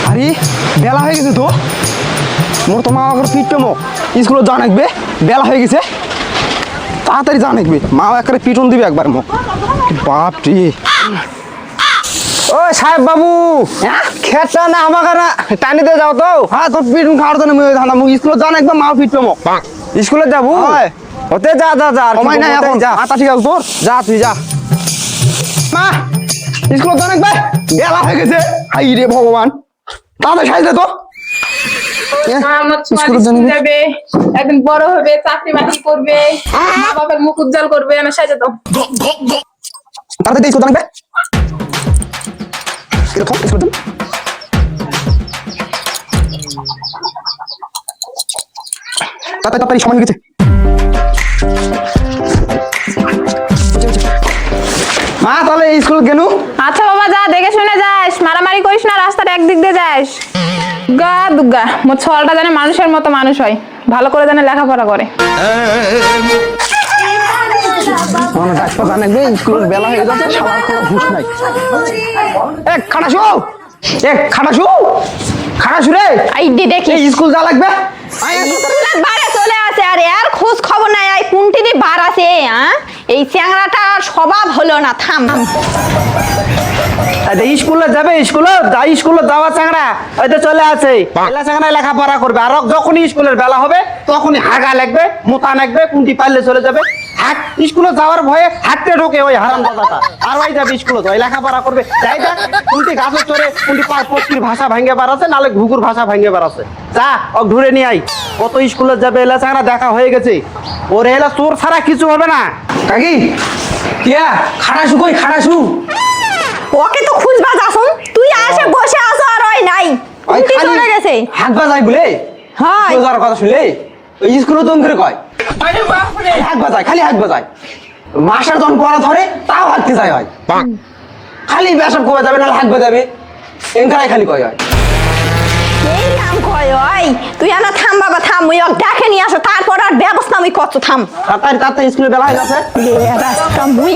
আরে বেলা হয়ে গেছে তো মোর তো মা বাবার পিটবে মো স্কুলে যা নাকবে বেলা হয়ে গেছে তাড়াতাড়ি যা নাকবে মা একবারে পিটন দিবে একবার মো বাপ রে ও সাহেব বাবু খেতা না আমাকে না টানিতে যাও তো হ্যাঁ তোর পিটুন খাওয়ার জন্য ধান্দা মুখ স্কুলে যা নাকবে মা পিটবে মো স্কুলে যাবো ওতে যা যা যা সময় নাই এখন যা মাথা ঠিক আছে তোর যা তুই যা মা স্কুলে যা নাকবে বেলা হয়ে গেছে হাই রে ভগবান তাড়াতাড়ি সাইজ দে তো একদিন বড় হবে চাকরি বাকরি করবে মা বাবার মুখ উজ্জ্বল করবে আমি সাজে দাও তাড়াতাড়ি স্কুল জানাবে তাড়াতাড়ি সময় গেছে মা তাহলে স্কুল গেলু আচ্ছা বাবা যা দেখে শুনে যাস মারামারি করিস না রাস্তার একদিক দিয়ে যাস গা দুগা মোর ছলটা জানে মানুষের মতো মানুষ হয় ভালো করে জানে লেখাপড়া করে স্কুলের বেলা হয়ে যাচ্ছে সবার কোনো ঘুষ নাই খাটাসু রে আই দি দেখি স্কুল যা লাগবে বারে চলে আসে আর এর খোঁজ খবর নাই আই কোনটি দি বার আছে হ্যাঁ এই চ্যাংড়াটা স্বভাব হলো না থাম স্কুলে যাবে স্কুলে যাওয়া চাংড়া হয়তো চলে আছে চাংড়া লেখাপড়া করবে আর যখনই স্কুলের বেলা হবে তখনই হাগা লাগবে মোতা লাগবে কুন্টি পারলে চলে যাবে স্কুলে যাওয়ার ভয়ে হাঁটতে ঢোকে ওই হারাম দাদাটা আর ওই যাবে স্কুলে তো লেখাপড়া করবে যাই দেখ কুন্টি গাছে চড়ে কুন্টি পক্ষীর ভাষা ভাঙ্গে বার আছে নাহলে ঘুঘুর ভাষা ভাঙ্গে বার আছে যা ও ঘুরে নিয়ে আই কত স্কুলে যাবে এলা চাংড়া দেখা হয়ে গেছে ওর এলা তোর ছাড়া কিছু হবে না কাকি কিয়া খাটাসু কই খাটাসু ওকে তো খুঁজবা যাসুন তুই আসে বসে আসো আর ওই নাই উল্টি চলে গেছে হাত বাজাই বলে হ্যাঁ যার কথা শুনলে ওই স্কুলে তো করে কয় হাত বাজায় খালি হাত বাজায় মাস্টার যখন পড়া ধরে তাও হাঁটতে যায় হয় খালি বেসব কবে যাবে না হাত বাজাবে এনকারাই খালি কয় হয় এই নাম কয় ওই তুই আনা থাম বাবা থাম ওই ডাকে নিয়ে আসো তারপর আর ব্যবস্থা আমি করছো থাম তাড়াতাড়ি স্কুলে বেলা হয়ে যাচ্ছে রাস্তা মুই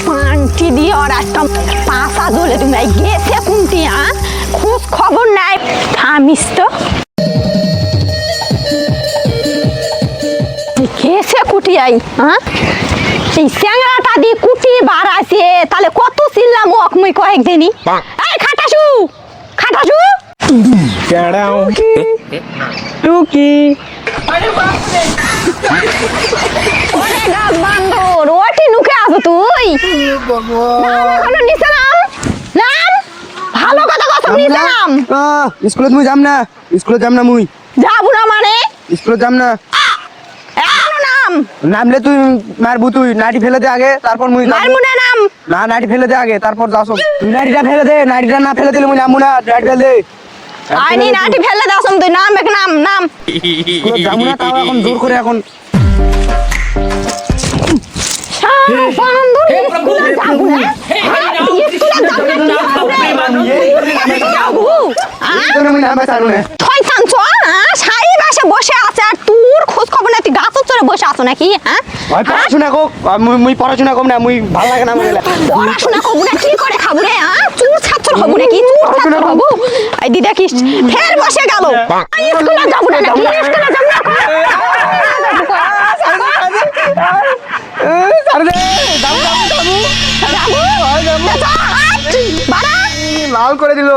পান্টি দিয়ে আর একটা পাশা জ্বলে তুমি গেছে কোনটি হ্যাঁ খোঁজ খবর নাই থামিস তো গেছে কুটি আই হ্যাঁ এই চ্যাংড়াটা দিয়ে কুটি বার আছে তাহলে কত চিল্লাম ওক মুই কয়েকদিনই এই খাটাসু খাটাসু টুকি ওরে গাছ বান্দর ওটি নুকে আছো তুই নাম এখনো নিচে নাম ভালো কথা কথা নিচে নাম স্কুলে তুমি যাম না মুই যাবো না মানে স্কুলে যাম না এখনো নাম নামলে তুই মারবু তুই নাইটি ফেলে দে আগে তারপর মুই মারমু না নাম না নাইটি ফেলে দে আগে তারপর যাসো তুই নাইটিটা ফেলে দে নাইটিটা না ফেলে দিলে মুই নামু না নাইটি ফেলে দে আইনি নাটি ফেলে দাসম তুই নাম এক নাম যাবো না তাও এখন জোর করে এখন বসে আছে আর তোর খোঁজ খবর না তুই গাছ চড়ে বসে আছো নাকি হ্যাঁ পড়াশোনা কর মুই পড়াশোনা কম না মুই ভালো লাগে না পড়াশোনা করবো না কি করে খাবো রে হ্যাঁ চুর ছাত্র হবো নাকি চুর ছাত্র হবো এই দিদা কি ফের বসে গেল স্কুলে যাবো না নাকি স্কুলে যাবো না লাল করে দিল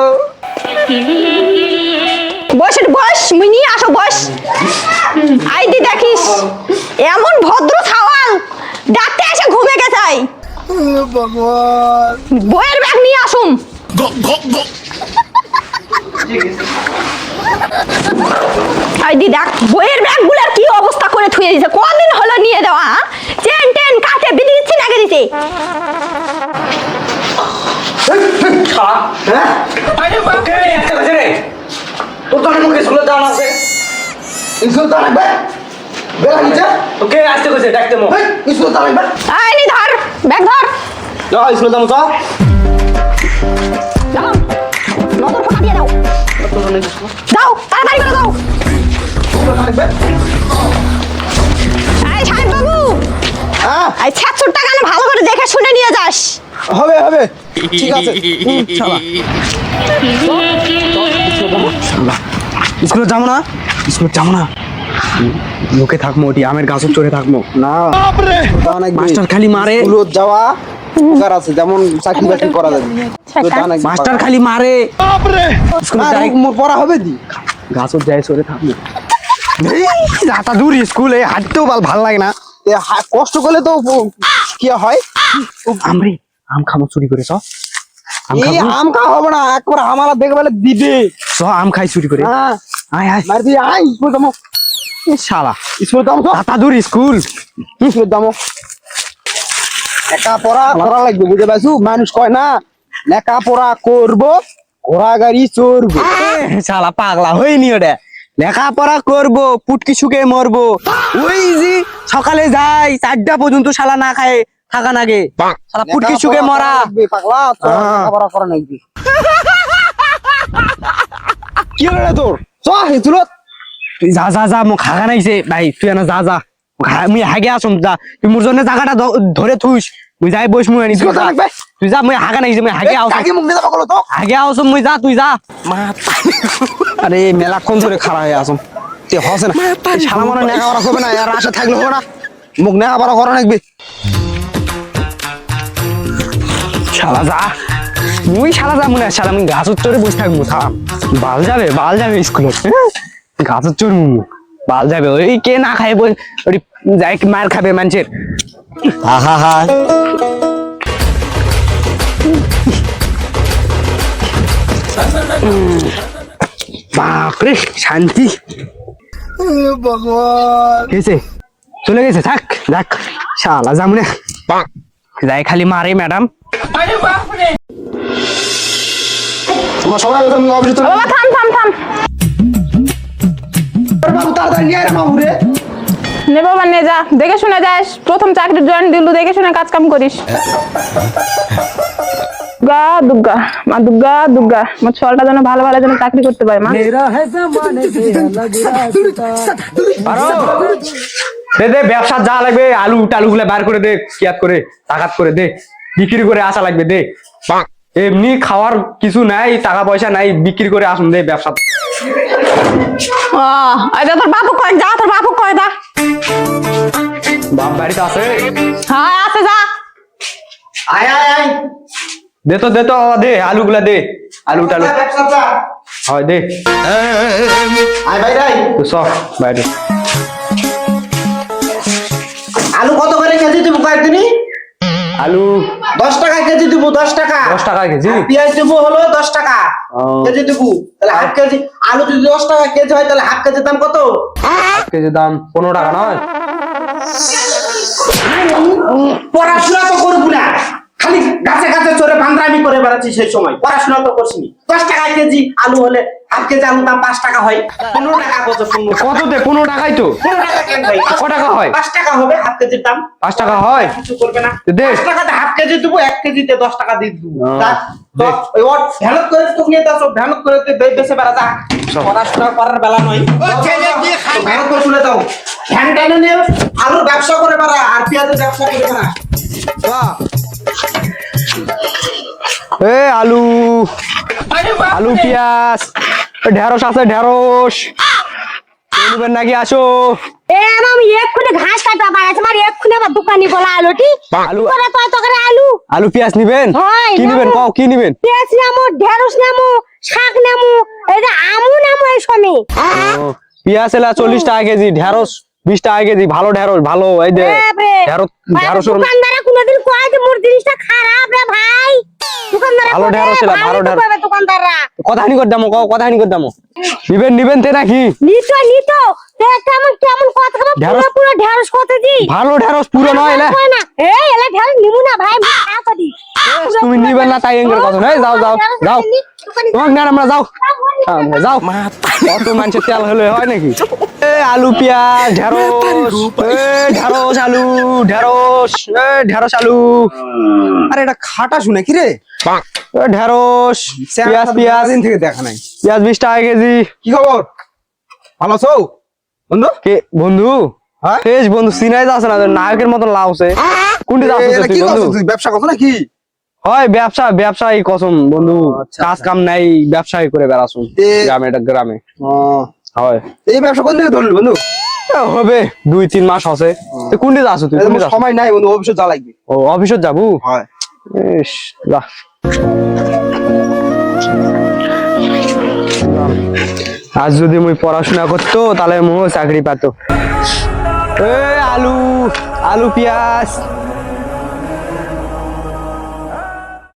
বস বস মুই নিয়ে আসো বস আইদি দেখিস এমন ভদ্র ছাওয়াল ডাকতে এসে ঘুমে গেছে বইয়ের ব্যাগ নিয়ে আসুন আইদি দেখ বইয়ের ব্যাগ গুলার কি অবস্থা করে থুয়ে দিছে কদিন হলো নিয়ে দেওয়া চেন টেন কাটে বিধি দিচ্ছি নাকি দিছে তোর তো মুখে স্কুলে যাওয়া আছে স্কুলে যাওয়া লাগবে বেলা নিচে তোকে আসতে কইছে ডাকতে মো স্কুলে যাওয়া লাগবে আইনি ধর ব্যাগ ধর যাও স্কুলে যাও তো যাও নতুন ফোন দিয়ে দাও দাও তাড়াতাড়ি করে দাও এই সাহেব বাবু এই ৭৬ টাকা ভালো করে দেখে শুনে নিয়ে যাস হবে হবে ঠিক আছে শালা স্কুলে যাবো না লোকে থাকবো ওটি আমের গাছের চড়ে থাকবো না মাস্টার খালি মারে স্কুলে যাওয়া উপকার আছে যেমন চাকরি বাকরি করা যাবে মাস্টার খালি মারে স্কুলে যাই মোর পড়া হবে দি গাছের যায় চড়ে থাকবো যাতা দূর স্কুলে হাঁটতেও ভাল লাগে না কষ্ট করলে তো কি হয় আমরে আম খাবো চুরি করে সব আম খাওয়া হবে না একবার আমারা দেখে বলে দিবে সব আম খাই চুরি করে আয় আয় মারবি আয় স্কুল দামো শালা স্কুল দামো যাতা দূর স্কুল দামো একা পড়া করা লাগবে বুঝে পাইছু মানুষ কয় না লেখা পড়া করবো ঘোড়া গাড়ি চড়বো শালা পাগলা হয়নি ওটা লেখাপড়া করবো পুটকি শুকে মরবো ওই যে সকালে যাই 4টা পর্যন্ত শালা না খায় থাকা নাগে শালা পুটকি শুকে মরা পাগলা লেখাপড়া করা লাগবে কি হলো তোর চল তুই যা মো খাগা নাইছে ভাই তুই না যা মুই হাগে আসম যা তুই মোর জন্য জায়গাটা ধরে থুইস মুই যাই বস মুই আনি তুই যা মুই হাগা নাইছে মুই হাগে আস আগে মুখ দিতে পাগল তো হাগে আসম মুই যা তুই যা আরে মেলাক্ষণ ধরে খাড়া হয়ে আসম তুই হসে না শালা মনে নেগা করা হবে না আর আশা থাকলে হবে না মুখ নেগা করা করা লাগবে শালা যা মুই শালা যা মনে শালা মুই গাছ চড়ে বসে থাকবো থাম বাল যাবে স্কুলে গাছ চড় বাল যাবে ওই কে না খায় বই ওই যাই মার খাবে মানুষের বাপরে শান্তি ভগবান চলে গেছে থাক যাক শালা যামুনে যাই খালি মারে ম্যাডাম বাবা থাম নে বাবা নে যা দেখে শুনে যাস প্রথম চাকরি জয়েন দিলু দেখে শুনে কাজ কাম করিস দুর্গা আমার ছলটা যেন ভালো যেন চাকরি করতে পারে মা দে ব্যবসা যা লাগবে আলু টালু গুলা বার করে দে কিয়াত করে তাকাত করে দে বিক্রি করে আসা লাগবে দে এমনি খাওয়ার কিছু নাই টাকা পয়সা নাই বিক্রি করে আসুন দে ব্যবসা তোর বাপু কয় যা তোর বাপু কয় দা বাপ বাড়িতে আছে হ্যাঁ আছে যা আয় দে তো দে আলু গুলা দে আলু টালু হয় দে আয় ভাই তো সব বাইরে আলু কত করে কেজি দিব কয়েকদিনই আলু 10 টাকা কেজি দিব 10 টাকা 10 টাকা কেজি পেঁয়াজ দিব হলো 10 টাকা কেজি দিব তাহলে হাফ কেজি আলু যদি 10 টাকা কেজি হয় তাহলে হাফ কেজির দাম কত হাফ কেজির দাম 15 টাকা নয় পড়াশোনা তো করব না খালি গাছে গাছে চড়ে বান্দরামি করে বেড়াচ্ছি সেই সময় পড়াশোনা তো করছিনি 10 টাকা কেজি আলু হলে হাফ কেজি আলুর দাম 5 টাকা হয় 15 টাকা কত দে 15 টাকাই তো 15 টাকা কেন ভাই কত টাকা হয় 5 টাকা হবে হাফ কেজির দাম 5 টাকা হয় কিছু করবে না দে 5 টাকাতে হাফ কেজি দেবো 1 কেজিতে 10 টাকা দিয়ে দেবো দে। ওই ওর ভ্যানত করে তো নিয়ে দাও ভ্যানত করে বেঁচে বেড়া যা পড়াশোনা করার বেলা নয় ভ্যানত করে তুলে দাও ভ্যান টাইনে নিয়ে আলুর ব্যবসা করে বেড়া আর পেঁয়াজের ব্যবসা করে বেড়া এ আলু পেঁয়াজ ঢেঁড়স আছে ঢেঁড়স নেবেন নাকি আসো আমি এক্ষুনি ঘাস কাটা পাইছি আমার এক্ষুনি আমার দোকানি বলা আলুটি আলু করে কয় টাকা আলু আলু পেঁয়াজ নিবেন হয়, কি নিবেন নেবো। কও কি নিবেন পেঁয়াজ নামু ঢেঁড়স নামু শাক নামু এই যে আমু নামু এই সময় পেঁয়াজ এলা 40 টাকা কেজি ঢেঁড়স 20 টাকা কেজি ভালো ঢেঁড়স ভালো এই দে ঢেঁড়স দোকানদারা কোনদিন কয় যে মোর জিনিসটা খারাপ রে ভাই দোকানদারা ভালো ঢেঁড়স এলা ভালো ঢেঁড়স দোকানদাররা কথা হানি কর দামো কও কথা হানি কর দামো নিবেন তে নাকি নিতো কেমন কথা পুরো ঢেঁড়স- পুরো ঢেঁড়স কত দি ভালো ঢেঁড়স পুরো নয় এলা এই এলা ঢেঁড়স নিমু না ভাই আমি করি তুমি নিবেন না তাই এঙ্গের কথা নয় যাও তোমাক না আমরা যাও যাও কত মানুষের তেল হলে হয় নাকি এ আলু পেঁয়াজ ঢেঁড়স ঢেঁড়স আলু ঢেঁড়স আলু আরে এটা খাটা শুনে কি রে ঢেঁড়স পেঁয়াজ থেকে দেখা নাই পেঁয়াজ 20 টাকা কেজি কি খবর ভালো আছো বন্ধু কে বন্ধু বেশ বন্ধু সিনাই যাচ্ছে না নায়কের মতন লাউছে কোনটি যাচ্ছে তুই বন্ধু তুই ব্যবসা করছ নাকি হয় ব্যবসায়ী কসম বন্ধু, আচ্ছা, কাজ কাম নাই, ব্যবসায়ী করে বেড়াছুন গ্রামে। হয় এই ব্যবসা কোন থেকে ধরলি বন্ধু? হবে 2-3 মাস আছে। তুই কোনটি আছো? তুই কোনটি সময় নাই বন্ধু, অফিসে যা লাগবে। ও অফিসত যাবো? হয় ইস, যা। আজ যদি মুই পড়াশোনা করতো তাহলে মোহ চাকরি পাতো। আলু আলু পেঁয়াজ